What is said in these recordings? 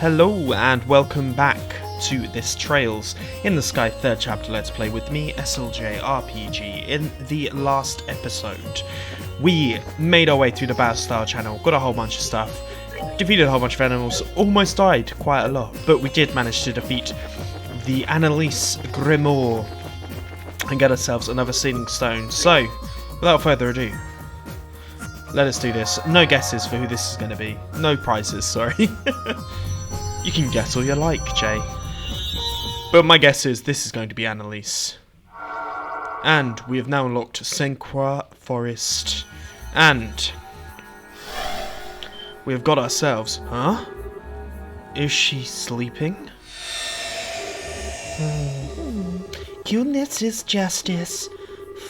Hello and welcome back to this Trails in the Sky 3rd chapter Let's Play with me, jrpg. In the last episode, we made our way through the Battle Style channel, got a whole bunch of stuff, defeated a whole bunch of animals, almost died quite a lot, but we did manage to defeat the Annalise Grimoire and get ourselves another sealing stone. So, without further ado, let us do this. No guesses for who this is going to be. No prizes, sorry. You can guess all you like, Jay. But my guess is this is going to be Annalise. And we have now unlocked Senqua Forest. And we have got ourselves... Huh? Is she sleeping? Cuteness is justice.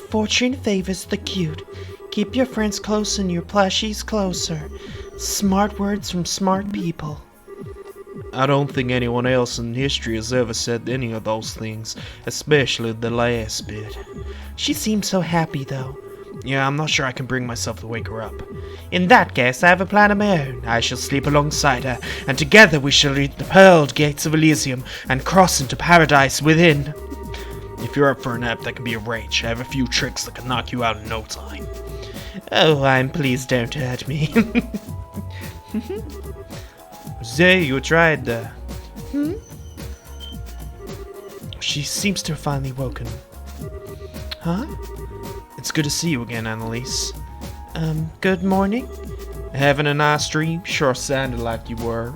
Fortune favors the cute. Keep your friends close and your plushies closer. Smart words from smart people. I don't think anyone else in history has ever said any of those things, especially the last bit. She seems so happy, though. Yeah, I'm not sure I can bring myself to wake her up. In that case, I have a plan of my own. I shall sleep alongside her, and together we shall reach the pearled gates of Elysium and cross into paradise within. If you're up for a nap, that can be arranged. I have a few tricks that can knock you out in no time. Oh, I'm pleased, don't hurt me. Zay, you tried She seems to have finally woken. Huh? It's good to see you again, Annalise. Good morning? Having a nice dream? Sure sounded like you were.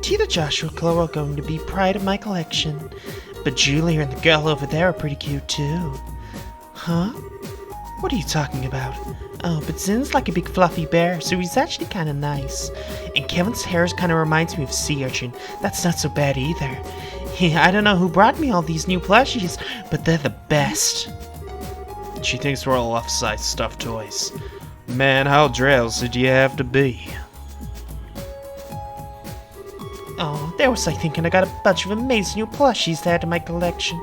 Tita, Joshua, Chloe are going to be pride of my collection. But Julia and the girl over there are pretty cute too. Huh? What are you talking about? Oh, but Zin's like a big fluffy bear, so he's actually kind of nice. And Kevin's hair kind of reminds me of sea urchin. That's not so bad either. Yeah, I don't know who brought me all these new plushies, but they're the best. She thinks we're all off-size stuffed toys. Man, how drowsy do you have to be? Oh, there was I thinking I got a bunch of amazing new plushies to add to my collection.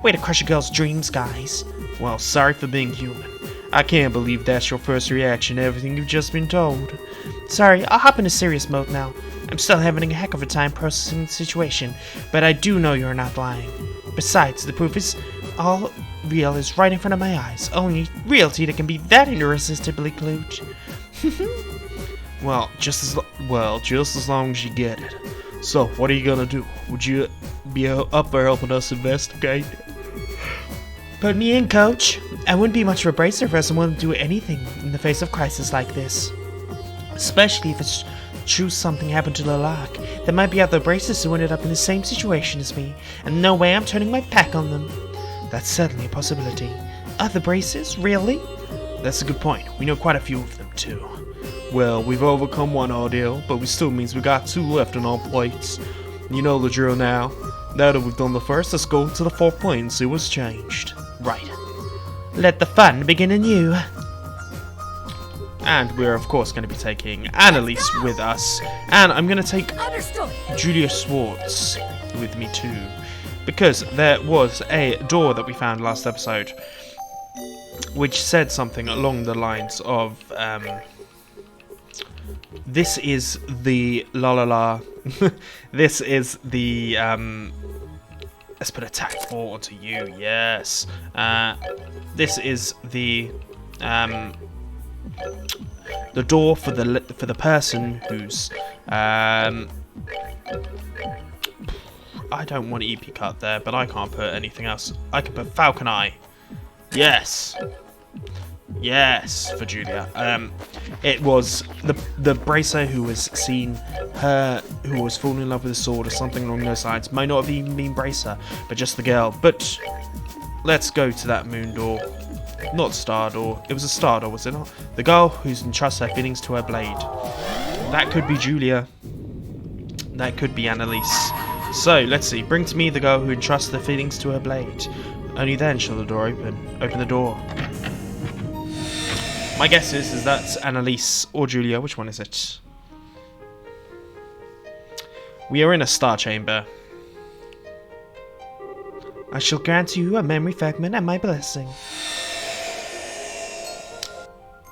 Way to crush a girl's dreams, guys. Well, sorry for being human. I can't believe that's your first reaction to everything you've just been told. Sorry, I'll hop into serious mode now. I'm still having a heck of a time processing the situation, but I do know you're not lying. Besides, the proof is all real is right in front of my eyes. Only real Tita can be that irresistibly cute. Well, just as long as you get it. So, what are you gonna do? Would you be up for helping us investigate? Put me in, coach. I wouldn't be much of a bracer if someone would do anything in the face of crisis like this. Especially if it's true something happened to Liberl Ark. There might be other bracers who ended up in the same situation as me, and no way I'm turning my back on them. That's certainly a possibility. Other bracers? Really? That's a good point. We know quite a few of them, too. Well, we've overcome one ordeal, but it still means we got two left on our plates. You know the drill now. Now that we've done the first, let's go to the fourth plane and see what's changed. Right. Let the fun begin anew. And we're of course going to be taking Annalise with us. And I'm going to take Julia Swartz with me too. Because there was a door that we found last episode, which said something along the lines of, this is the this is the, let's put attack 4 onto you, yes. This is the door for the person who's, I don't want EP cut there, but I can't put anything else. I can put Falcon Eye. Yes. Yes, for Julia. It was the bracer who was seen who was falling in love with a sword or something along those lines. Might not have even been bracer, but just the girl. But let's go to that moon door. Not star door. It was a star door, was it not? The girl who's entrusted her feelings to her blade. That could be Julia. That could be Annalise. So, let's see. Bring to me the girl who entrusts her feelings to her blade. Only then shall the door open. Open the door. My guess is that's Annalise or Julia. Which one is it? We are in a star chamber. I shall grant you a memory fragment and my blessing.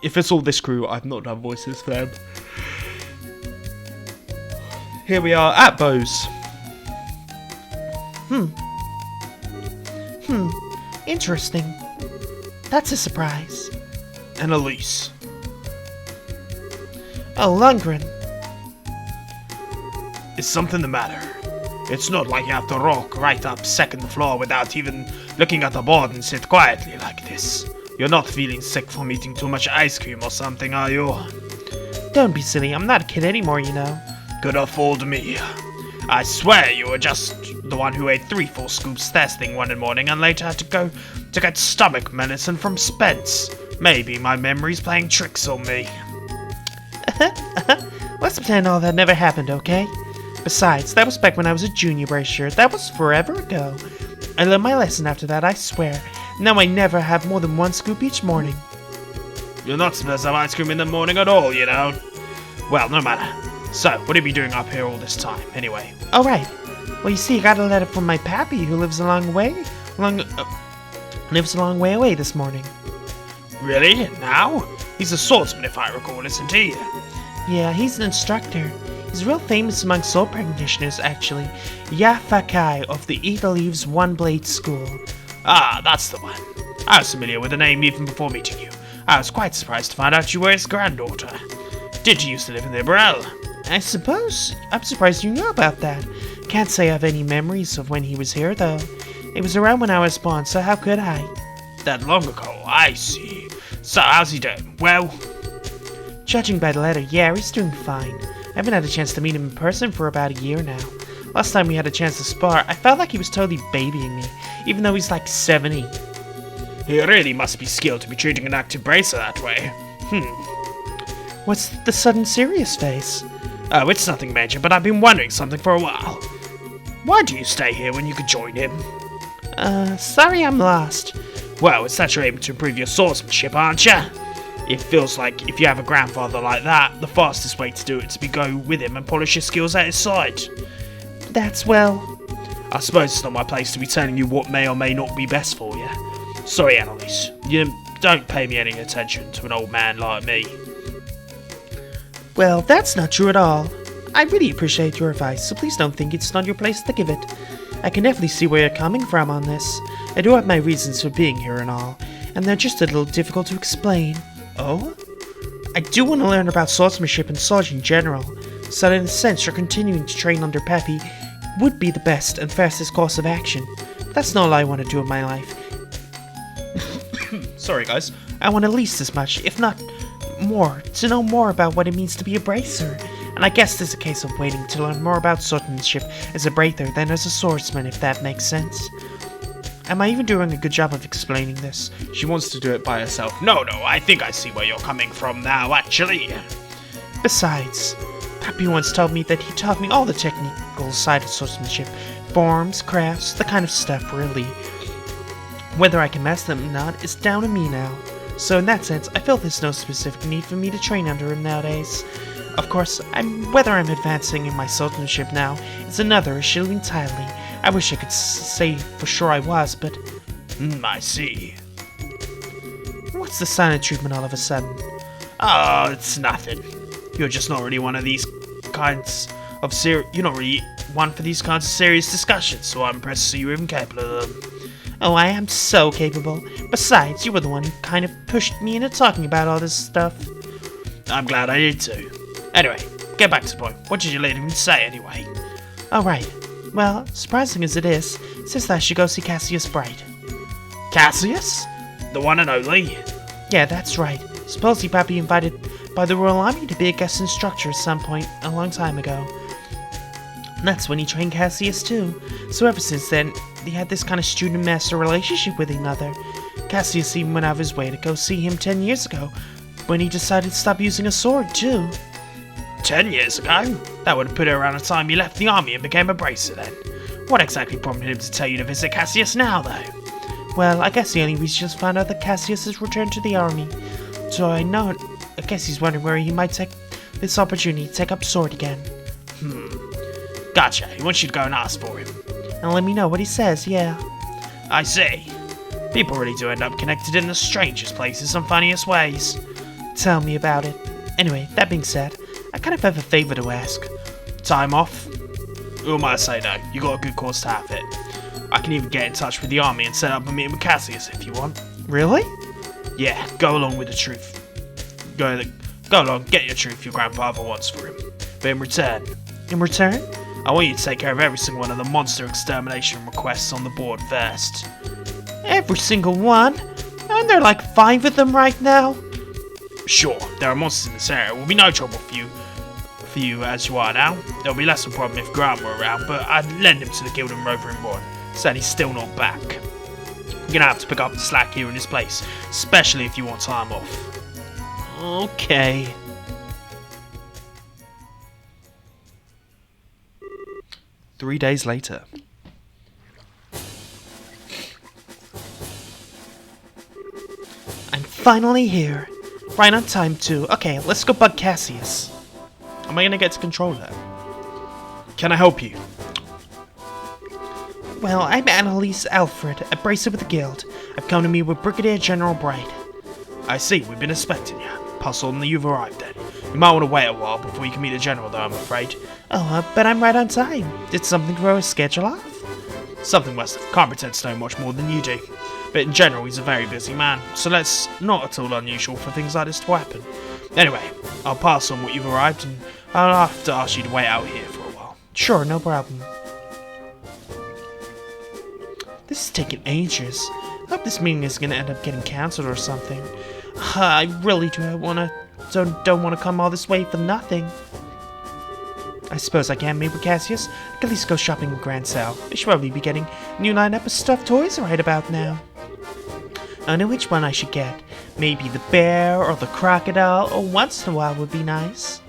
if it's all this crew, I've not done voices for them. Here we are at Bose. Interesting. That's a surprise. And Elise. Oh, Lundgren. Is something the matter? It's not like you have to rock right up second floor without even looking at the board and sit quietly like this. You're not feeling sick from eating too much ice cream or something, are you? Don't be silly, I'm not a kid anymore, you know. Could have fooled me. I swear you were just the one who ate 3 full scoops first thing one morning and later had to go to get stomach medicine from Spence. Maybe my memory's playing tricks on me. Let's pretend all that never happened, okay? Besides, that was back when I was a junior bracer. That was forever ago. I learned my lesson after that, I swear. Now I never have more than 1 scoop each morning. You're not supposed to have ice cream in the morning at all, you know. Well, no matter. So, what are you doing up here all this time, anyway? Oh, right. Well, you see, I got a letter from my pappy, who lives a long way away this morning. Really? Now? He's a swordsman, if I recall, isn't he? Yeah, he's an instructor. He's real famous among sword practitioners, actually. Yafakai of the Eagle Leaves One Blade School. Ah, that's the one. I was familiar with the name even before meeting you. I was quite surprised to find out you were his granddaughter. Did you used to live in Liberl? I suppose. I'm surprised you know about that. Can't say I have any memories of when he was here, though. It was around when I was born, so how could I? That long ago, I see. So, how's he doing? Well? Judging by the letter, yeah, he's doing fine. I haven't had a chance to meet him in person for about a year now. Last time we had a chance to spar, I felt like he was totally babying me, even though he's like 70. He really must be skilled to be treating an active bracer that way. What's the sudden serious face? Oh, it's nothing major, but I've been wondering something for a while. Why do you stay here when you could join him? Sorry I'm lost. Well, it's that you're able to improve your swordsmanship, aren't you? It feels like if you have a grandfather like that, the fastest way to do it is to go with him and polish your skills at his side. That's, well... I suppose it's not my place to be telling you what may or may not be best for you. Sorry, Annalise. You don't pay me any attention to an old man like me. Well, that's not true at all. I really appreciate your advice, so please don't think it's not your place to give it. I can definitely see where you're coming from on this. I do have my reasons for being here and all, and they're just a little difficult to explain. Oh? I do want to learn about swordsmanship and sword in general, so that in a sense you're continuing to train under Peppy would be the best and fastest course of action. That's not all I want to do in my life. Sorry, guys. I want at least as much, if not more, to know more about what it means to be a bracer. And I guess there's a case of waiting to learn more about swordsmanship as a bracer than as a swordsman, if that makes sense. Am I even doing a good job of explaining this? She wants to do it by herself. No, I think I see where you're coming from now, actually. Besides, Pappy once told me that he taught me all the technical side of swordsmanship. Forms, crafts, the kind of stuff, really. Whether I can master them or not is down to me now. So in that sense, I feel there's no specific need for me to train under him nowadays. Of course, whether I'm advancing in my swordsmanship now is another issue entirely. I wish I could say for sure I was, but... I see. What's the silent treatment all of a sudden? Oh, it's nothing. You're just not really one of these kinds of you're not really one for these kinds of serious discussions, so I'm impressed to see you're even capable of them. Oh, I am so capable. Besides, you were the one who kind of pushed me into talking about all this stuff. I'm glad I did too. Anyway, get back to the point. What did your lady say anyway? Alright. Well, surprising as it is, it says that I should go see Cassius Bright. Cassius? The one and only? Yeah, that's right. Supposedly Pappy invited by the Royal Army to be a guest instructor at some point a long time ago. And that's when he trained Cassius too. So ever since then, they had this kind of student-master relationship with one another. Cassius even went out of his way to go see him 10 years ago, when he decided to stop using a sword too. 10 years ago? That would have put her around the time you left the army and became a bracer then. What exactly prompted him to tell you to visit Cassius now, though? Well, I guess the only reason just found out that Cassius has returned to the army. So I guess he's wondering where he might take this opportunity to take up sword again. Gotcha. He wants you to go and ask for him. And let me know what he says, yeah. I see. People really do end up connected in the strangest places and funniest ways. Tell me about it. Anyway, that being said, I kind of have a favor to ask. Time off? Who am I to say no? You got a good cause to have it. I can even get in touch with the army and set up a meeting with Cassius if you want. Really? Yeah, go along with the truth. Go along, get your truth your grandfather wants for him. But in return, I want you to take care of every single one of the monster extermination requests on the board first. Every single one? Aren't there like 5 of them right now? Sure, there are monsters in this area. It will be no trouble for you as you are now. There'll be less of a problem if Graham were around, but I'd lend him to the Guild and Rover in Bourne. Said he's still not back. You're gonna have to pick up the slack here in his place, especially if you want time off. Okay. Three days later. I'm finally here. Right on time too. Okay, let's go bug Cassius. Am I gonna get to control that? Can I help you? Well, I'm Annalise Alfred, a bracer with the guild. I've come to meet with Brigadier General Bright. I see, we've been expecting you. Pass on that you've arrived then. You might want to wait a while before you can meet the General though, I'm afraid. Oh, but I'm right on time. Did something throw his schedule off? Something must have. Can't pretend to know much more than you do. But in general, he's a very busy man, so that's not at all unusual for things like this to happen. Anyway, I'll pass on what you've arrived, and I'll have to ask you to wait out here for a while. Sure, no problem. This is taking ages. I hope this meeting is going to end up getting cancelled or something. I really don't want to come all this way for nothing. I suppose I can't meet with Cassius. I can at least go shopping in Grancel. I should probably be getting a new lineup of stuffed toys right about now. I know which one I should get. Maybe the bear or the crocodile, or once in a while would be nice.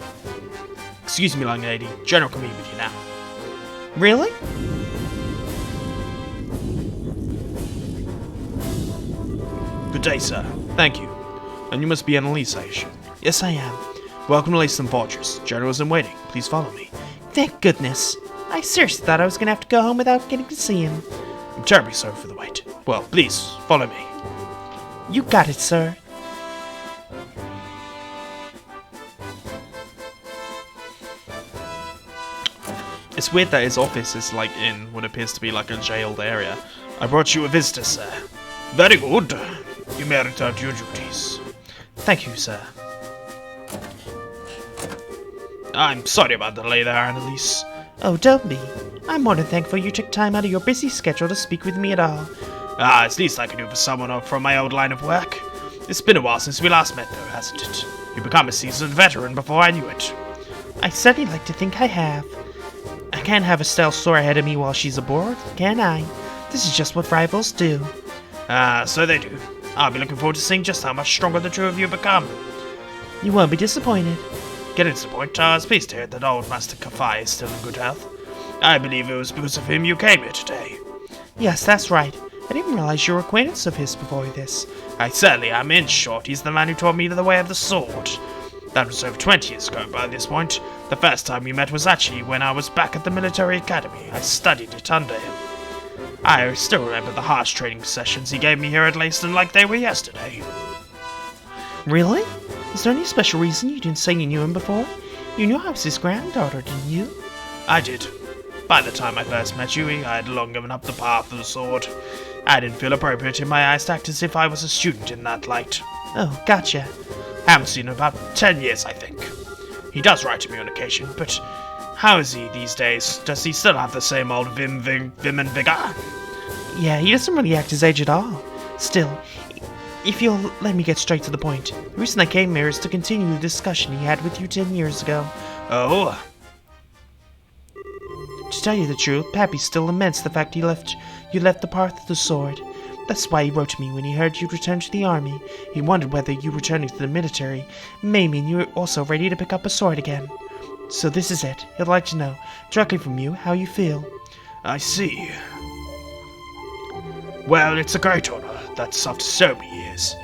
Excuse me, young lady. General can meet with you now. Really? Good day, sir. Thank you. And you must be Annalise, I assume. Yes, I am. Welcome to Laceham Fortress. General is in waiting. Please follow me. Thank goodness. I seriously thought I was going to have to go home without getting to see him. I'm terribly sorry for the wait. Well, please, follow me. You got it, sir. It's weird that his office is like in what appears to be like a jailed area. I brought you a visitor, sir. Very good. You may return to your duties. Thank you, sir. I'm sorry about the delay there, Annalise. Oh, don't be. I'm more than thankful you took time out of your busy schedule to speak with me at all. It's the least I can do for someone from my old line of work. It's been a while since we last met, though, hasn't it? You've become a seasoned veteran before I knew it. I certainly like to think I have. I can't have Estelle soar ahead of me while she's aboard, can I? This is just what rivals do. So they do. I'll be looking forward to seeing just how much stronger the two of you become. You won't be disappointed. Getting to the point, I was pleased to hear that old Master Kafai is still in good health. I believe it was because of him you came here today. Yes, that's right. I didn't realize you were acquaintance of his before this. I certainly am. In short, he's the man who taught me the way of the sword. That was over 20 years ago by this point. The first time we met was actually when I was back at the military academy. I studied it under him. I still remember the harsh training sessions he gave me here at Leyston like they were yesterday. Really? Is there any special reason you didn't say you knew him before? You knew I was his granddaughter, didn't you? I did. By the time I first met you, I had long given up the path of the sword. I didn't feel appropriate in my eyes to act as if I was a student in that light. Oh, gotcha. Haven't seen him in about 10 years, I think. He does write to me on occasion, but how is he these days? Does he still have the same old vim and vigor? Yeah, he doesn't really act his age at all. Still, if you'll let me get straight to the point, the reason I came here is to continue the discussion he had with you 10 years ago. Oh? To tell you the truth, Pappy still laments the fact you left the path of the sword. That's why he wrote to me when he heard you'd returned to the army. He wondered whether you returning to the military may mean you were also ready to pick up a sword again. So this is it. He'd like to know, directly from you, how you feel. I see. Well, it's a great honor. That's after so many years.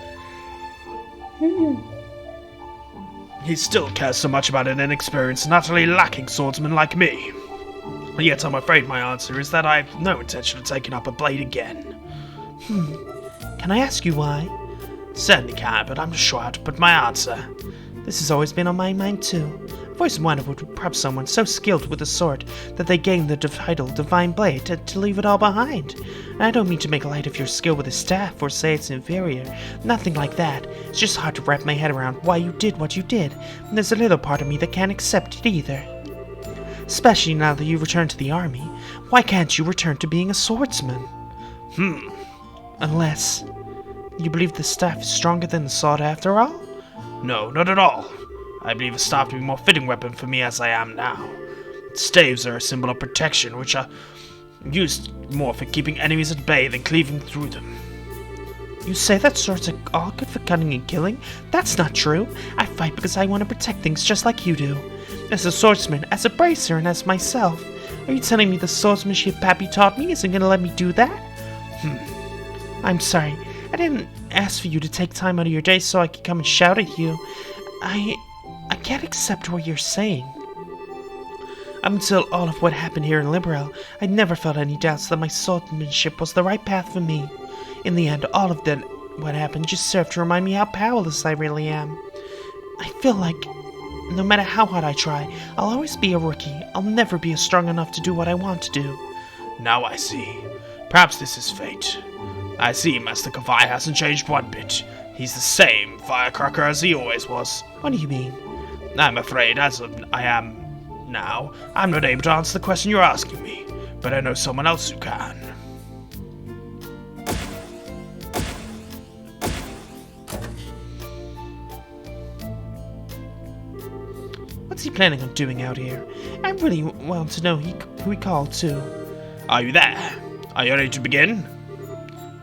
He still cares so much about an inexperienced and utterly lacking swordsman like me. Yet I'm afraid my answer is that I have no intention of taking up a blade again. Can I ask you why? Certainly can, but I'm not sure how to put my answer. This has always been on my mind too. I've always wondered what would prompt someone so skilled with the sword that they gain the title Divine Blade to leave it all behind. And I don't mean to make light of your skill with a staff or say it's inferior. Nothing like that. It's just hard to wrap my head around why you did what you did, and there's a little part of me that can't accept it either. Especially now that you returned to the army. Why can't you return to being a swordsman? Unless you believe the staff is stronger than the sword after all? No, not at all. I believe a staff to be a more fitting weapon for me as I am now. Staves are a symbol of protection, which are used more for keeping enemies at bay than cleaving through them. You say that swords are all good for cutting and killing? That's not true. I fight because I want to protect things just like you do. As a swordsman, as a bracer, and as myself. Are you telling me the swordsmanship Pappy taught me isn't going to let me do that? I'm sorry. I didn't ask for you to take time out of your day so I could come and shout at you. I can't accept what you're saying. Up until all of what happened here in Liberl, I never felt any doubts that my swordsmanship was the right path for me. In the end, all of what happened just served to remind me how powerless I really am. I feel like no matter how hard I try, I'll always be a rookie. I'll never be strong enough to do what I want to do. Now I see. Perhaps this is fate. I see Master Kavai hasn't changed one bit. He's the same firecracker as he always was. What do you mean? I'm afraid, as I am now, I'm not able to answer the question you're asking me, but I know someone else who can. What's he planning on doing out here? I really want to know who he called too. Are you there? Are you ready to begin?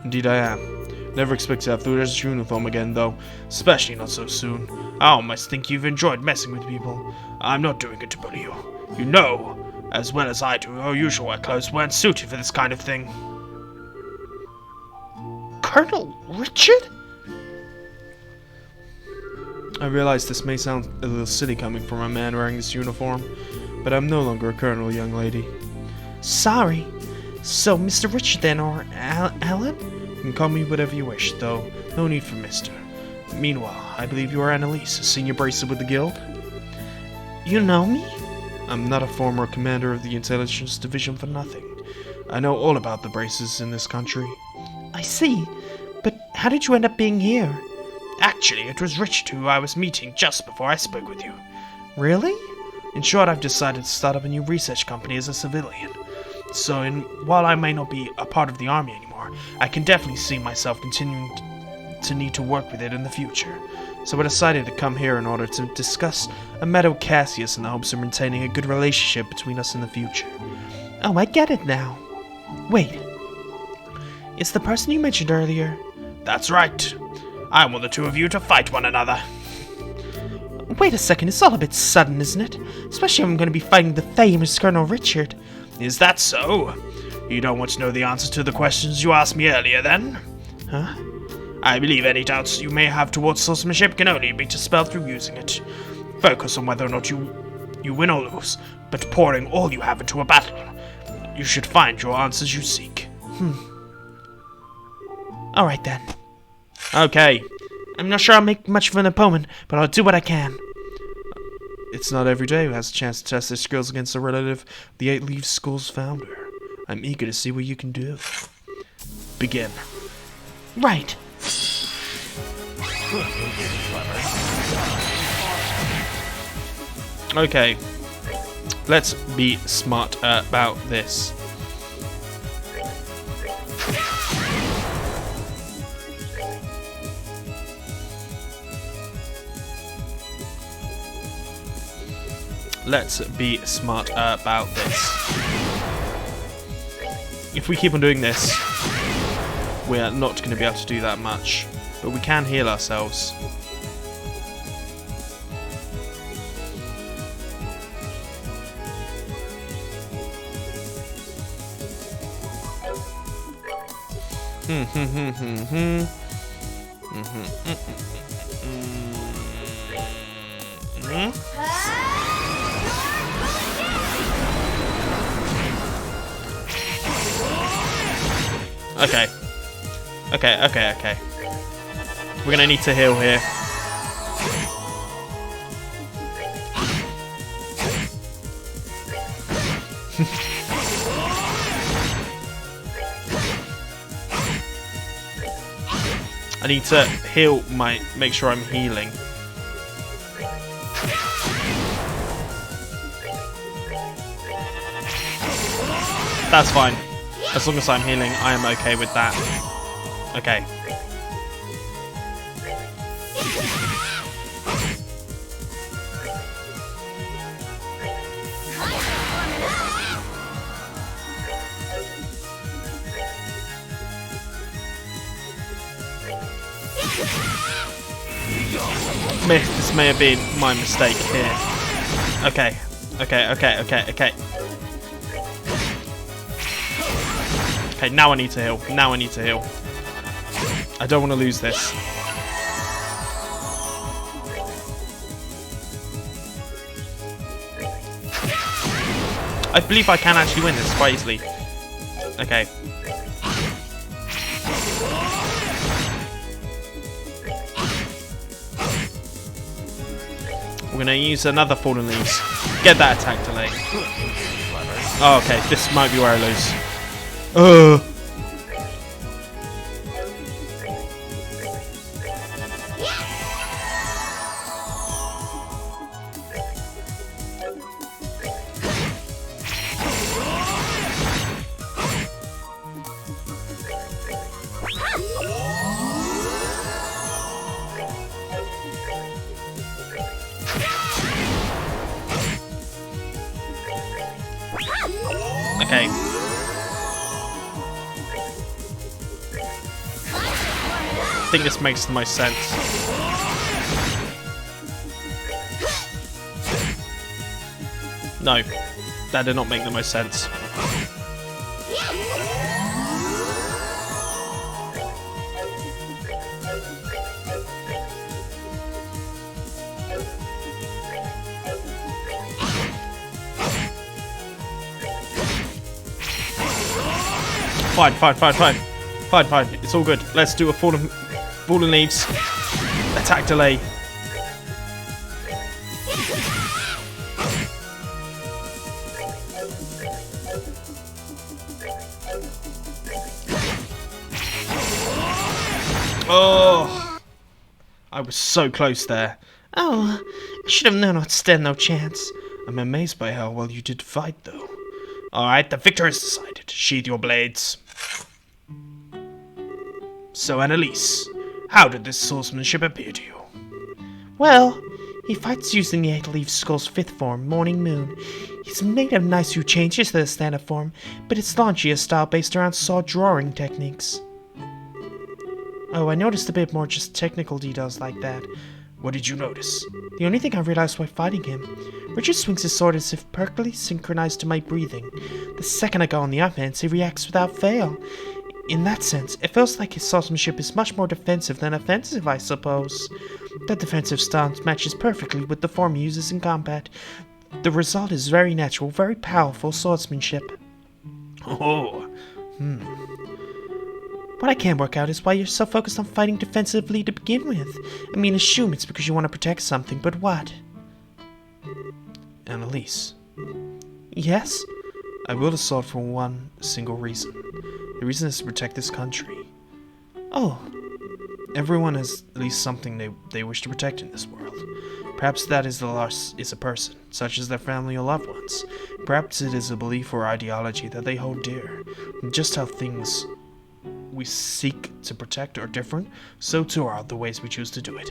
Indeed I am. Never expect to have the dress uniform again, though. Especially not so soon. I almost think you've enjoyed messing with people. I'm not doing it to bully you. You know, as well as I do, your usual work clothes weren't suited for this kind of thing. Colonel Richard? I realize this may sound a little silly coming from a man wearing this uniform, but I'm no longer a colonel, young lady. Sorry. So, Mr. Richard then, or Alan? You can call me whatever you wish, though no need for Mr. Meanwhile, I believe you are Annalise, a senior bracer with the guild? You know me? I'm not a former commander of the intelligence division for nothing. I know all about the braces in this country. I see. But how did you end up being here? Actually, it was Richard who I was meeting just before I spoke with you. Really? In short, I've decided to start up a new research company as a civilian. So, while I may not be a part of the army anymore, I can definitely see myself continuing to need to work with it in the future. So I decided to come here in order to discuss a matter with Cassius in the hopes of maintaining a good relationship between us in the future. Oh, I get it now. Wait. Is the person you mentioned earlier? That's right. I want the two of you to fight one another. Wait a second, it's all a bit sudden, isn't it? Especially if I'm going to be fighting the famous Colonel Richard. Is that so? You don't want to know the answer to the questions you asked me earlier, then? Huh? I believe any doubts you may have towards swordsmanship can only be dispelled through using it. Focus on whether or not you win or lose, but pouring all you have into a battle. You should find your answers you seek. Alright then. Okay. I'm not sure I'll make much of an opponent, but I'll do what I can. It's not every day who has a chance to test their skills against a relative of the Eight Leaves School's founder. I'm eager to see what you can do. Begin. Right. Okay. Let's be smart about this. Let's be smart about this. If we keep on doing this, we're not going to be able to do that much. But we can heal ourselves. Okay. Okay. We're gonna need to heal here. I need to heal make sure I'm healing. That's fine. As long as I'm healing, I am okay with that. Okay. This may have been my mistake here. Okay. Okay, now I need to heal. I don't want to lose this. I believe I can actually win this quite easily. Okay. We're gonna use another Fallen Leaves. Get that attack delay. Oh, okay, this might be where I lose. Okay. I think this makes the most sense. No, that did not make the most sense. Fine. It's all good. Let's do a Fallen Leaves. Attack delay. Oh! I was so close there. Oh, I should have known I'd stand no chance. I'm amazed by how well you did fight, though. Alright, the victor is decided. Sheathe your blades. So, Annalise, how did this swordsmanship appear to you? Well, he fights using the 8-leaf skull's 5th form, Morning Moon. He's made a nice few changes to the standard form, but it's launchy a style based around saw drawing techniques. Oh, I noticed a bit more just technical details like that. What did you notice? The only thing I realized while fighting him, Richard swings his sword as if perfectly synchronized to my breathing. The second I go on the offense, he reacts without fail. In that sense, it feels like his swordsmanship is much more defensive than offensive, I suppose. That defensive stance matches perfectly with the form he uses in combat. The result is very natural, very powerful swordsmanship. Oh, What I can't work out is why you're so focused on fighting defensively to begin with. I mean, assume it's because you want to protect something, but what? Annalise, Yes? I wield a sword for one single reason. The reason is to protect this country. Oh, Everyone has at least something they wish to protect in this world. Perhaps that is the loss is a person, such as their family or loved ones. Perhaps it is a belief or ideology that they hold dear. Just how things we seek to protect are different, so too are the ways we choose to do it.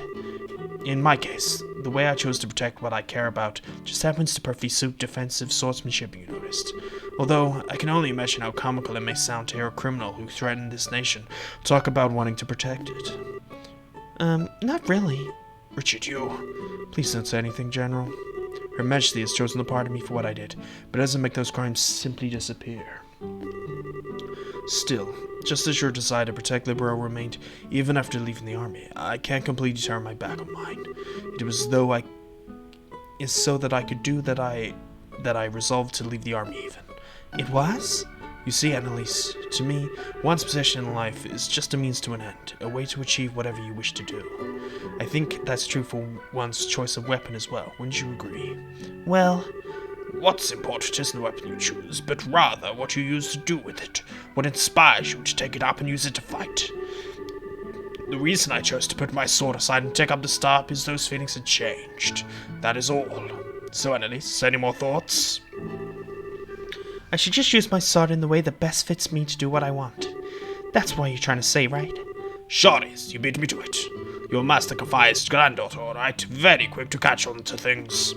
In my case, the way I chose to protect what I care about just happens to perfectly suit defensive swordsmanship, you noticed. Although, I can only imagine how comical it may sound to hear a criminal who threatened this nation talk about wanting to protect it. Not really. Richard, you... Please don't say anything, General. Her Majesty has chosen to pardon me for what I did, but it doesn't make those crimes simply disappear. Still, just as your desire to protect Liberl remained even after leaving the army, I can't completely turn my back on mine. It was so that I could do that I resolved to leave the army even. It was? You see, Annalise, to me, one's position in life is just a means to an end, a way to achieve whatever you wish to do. I think that's true for one's choice of weapon as well, wouldn't you agree? Well, what's important isn't the weapon you choose, but rather what you use to do with it, what inspires you to take it up and use it to fight. The reason I chose to put my sword aside and take up the staff is those feelings had changed. That is all. So, Annalise, any more thoughts? I should just use my sword in the way that best fits me to do what I want. That's what you're trying to say, right? Sure is, you beat me to it. You're Master Kafai's granddaughter, alright? Very quick to catch on to things.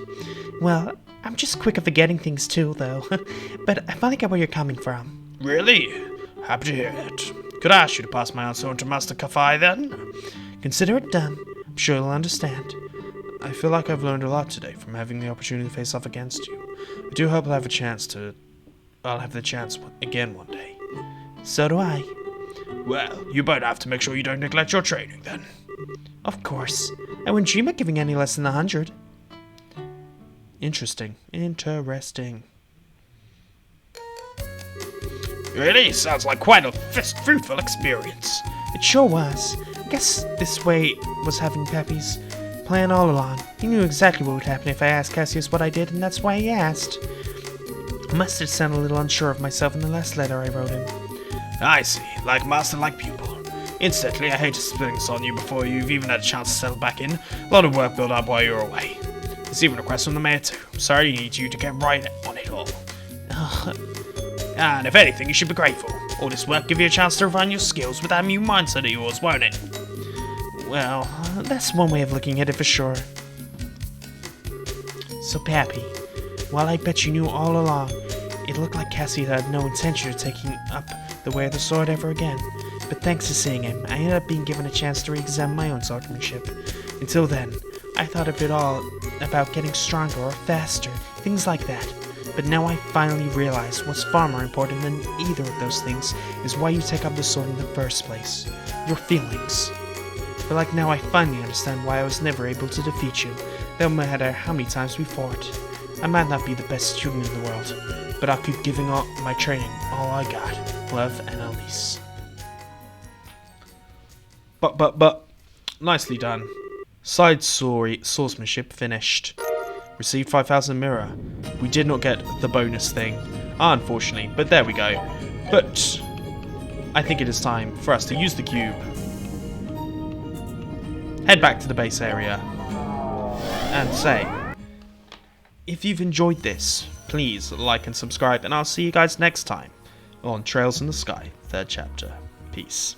Well, I'm just quick at forgetting things too, though. But I finally get where you're coming from. Really? Happy to hear it. Could I ask you to pass my answer on to Master Kafai, then? Consider it done. I'm sure you'll understand. I feel like I've learned a lot today from having the opportunity to face off against you. I do hope I'll have the chance again one day. So do I. Well, you both have to make sure you don't neglect your training, then. Of course. I wouldn't dream of giving any less than 100. Interesting. Really? Sounds like quite a fruitful experience. It sure was. I guess this way was having Peppy's plan all along. He knew exactly what would happen if I asked Cassius what I did, and that's why he asked. I must have sounded a little unsure of myself in the last letter I wrote him. I see. Like master, like pupil. Incidentally, I hate to spring this on you before you've even had a chance to settle back in. A lot of work built up while you were away. There's even a request from the mayor too. Sorry he needs you to get right on it all. And if anything, you should be grateful. All this work give you a chance to refine your skills with that new mindset of yours, won't it? Well, that's one way of looking at it for sure. So, Pappy, while I bet you knew all along, it looked like Cassie had no intention of taking up the way of the sword ever again. But thanks to seeing him, I ended up being given a chance to re-examine my own swordsmanship. Until then, I thought of it all about getting stronger or faster, things like that. But now I finally realize what's far more important than either of those things is why you take up the sword in the first place. Your feelings. But like now I finally understand why I was never able to defeat you, no matter how many times we fought. I might not be the best student in the world, but I'll keep giving all my training all I got. Love, Annalise. But, nicely done. Side story, swordsmanship finished. Received 5,000 mirror. We did not get the bonus thing, unfortunately, but there we go. But I think it is time for us to use the cube. Head back to the base area and say, if you've enjoyed this, please like and subscribe, and I'll see you guys next time on Trails in the Sky, 3rd chapter. Peace.